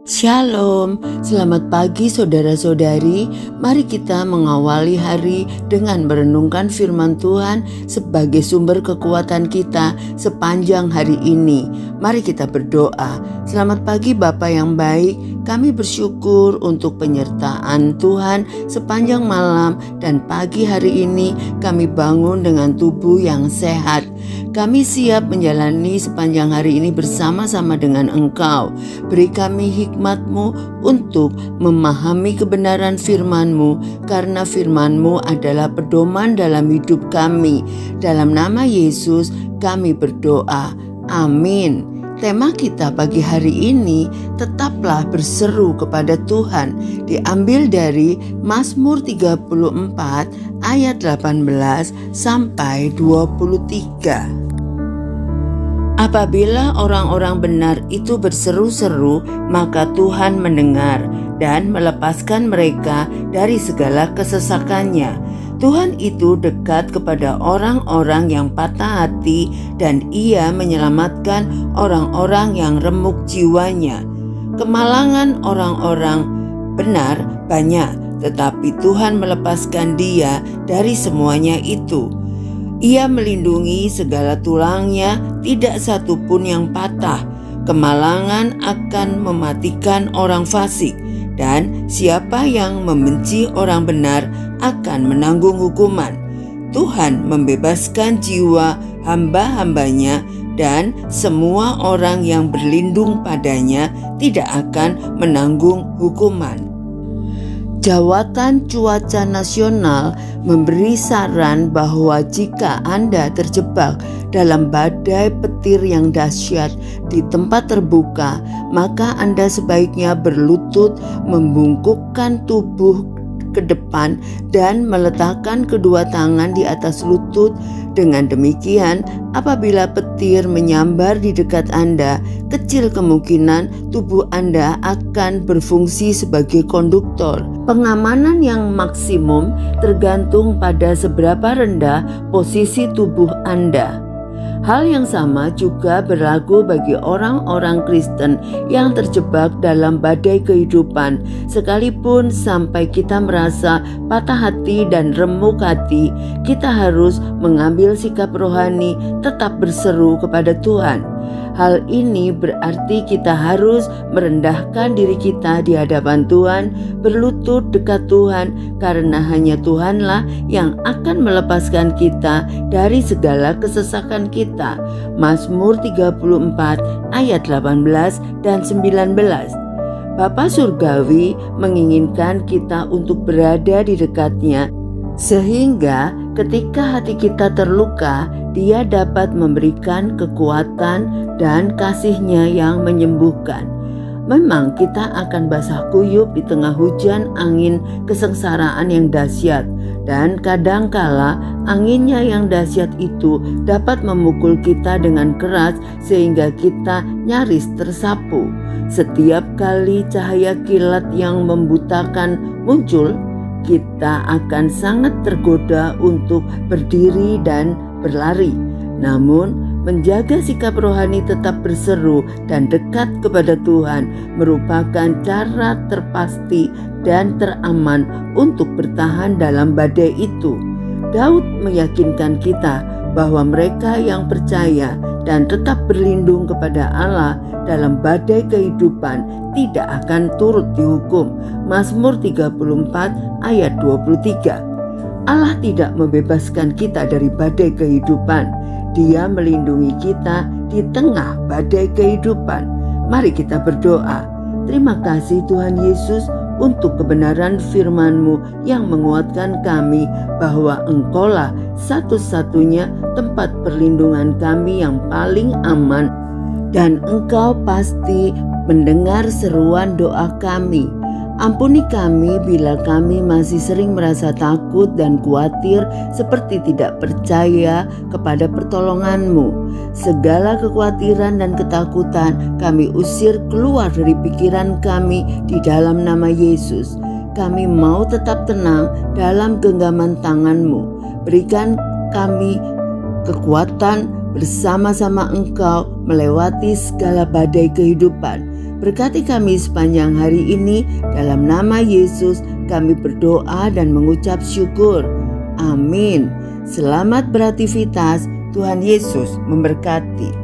Shalom, selamat pagi saudara-saudari. Mari kita mengawali hari dengan merenungkan firman Tuhan sebagai sumber kekuatan kita sepanjang hari ini. Mari kita berdoa. Selamat pagi Bapa yang baik, kami bersyukur untuk penyertaan Tuhan sepanjang malam dan pagi hari ini kami bangun dengan tubuh yang sehat. Kami siap menjalani sepanjang hari ini bersama-sama dengan Engkau. Beri kami hikmat-Mu untuk memahami kebenaran firman-Mu, karena firman-Mu adalah pedoman dalam hidup kami. Dalam nama Yesus kami berdoa. Amin. Tema kita pagi hari ini, tetaplah berseru kepada Tuhan, diambil dari Mazmur 34 ayat 18 sampai 23. Apabila orang-orang benar itu berseru-seru, maka Tuhan mendengar dan melepaskan mereka dari segala kesesakannya. Tuhan itu dekat kepada orang-orang yang patah hati dan Ia menyelamatkan orang-orang yang remuk jiwanya. Kemalangan orang-orang benar banyak, tetapi Tuhan melepaskan dia dari semuanya itu. Ia melindungi segala tulangnya, tidak satu pun yang patah. Kemalangan akan mematikan orang fasik, dan siapa yang membenci orang benar akan menanggung hukuman. Tuhan membebaskan jiwa hamba-hambanya, dan semua orang yang berlindung padanya tidak akan menanggung hukuman. Jawatan Cuaca Nasional memberi saran bahwa jika Anda terjebak dalam badai petir yang dahsyat di tempat terbuka, maka Anda sebaiknya berlutut, membungkukkan tubuh ke depan dan meletakkan kedua tangan di atas lutut. Dengan demikian, apabila petir menyambar di dekat Anda, kecil kemungkinan tubuh Anda akan berfungsi sebagai konduktor. Pengamanan yang maksimum tergantung pada seberapa rendah posisi tubuh Anda. Hal yang sama juga berlaku bagi orang-orang Kristen yang terjebak dalam badai kehidupan. Sekalipun sampai kita merasa patah hati dan remuk hati, kita harus mengambil sikap rohani, tetap berseru kepada Tuhan. Hal ini berarti kita harus merendahkan diri kita di hadapan Tuhan, berlutut dekat Tuhan, karena hanya Tuhanlah yang akan melepaskan kita dari segala kesesakan kita. Mazmur 34 ayat 18 dan 19. Bapa Surgawi menginginkan kita untuk berada di dekatnya, sehingga ketika hati kita terluka, Dia dapat memberikan kekuatan dan kasih-Nya yang menyembuhkan. Memang kita akan basah kuyup di tengah hujan angin kesengsaraan yang dahsyat, dan kadangkala anginnya yang dahsyat itu dapat memukul kita dengan keras sehingga kita nyaris tersapu. Setiap kali cahaya kilat yang membutakan muncul, kita akan sangat tergoda untuk berdiri dan berlari. Namun, menjaga sikap rohani tetap berseru dan dekat kepada Tuhan merupakan cara terpasti dan teraman untuk bertahan dalam badai itu. Daud meyakinkan kita bahwa mereka yang percaya dan tetap berlindung kepada Allah dalam badai kehidupan tidak akan turut dihukum. Mazmur 34 ayat 23. Allah tidak membebaskan kita dari badai kehidupan. Dia melindungi kita di tengah badai kehidupan. Mari kita berdoa. Terima kasih Tuhan Yesus untuk kebenaran firman-Mu yang menguatkan kami bahwa Engkaulah satu-satunya tempat perlindungan kami yang paling aman, dan Engkau pasti mendengar seruan doa kami. Ampuni kami bila kami masih sering merasa takut dan khawatir seperti tidak percaya kepada pertolongan-Mu. Segala kekhawatiran dan ketakutan kami usir keluar dari pikiran kami di dalam nama Yesus. Kami mau tetap tenang dalam genggaman tangan-Mu. Berikan kami kekuatan bersama-sama Engkau melewati segala badai kehidupan. Berkati kami sepanjang hari ini. Dalam nama Yesus kami berdoa dan mengucap syukur. Amin. Selamat beraktivitas. Tuhan Yesus memberkati.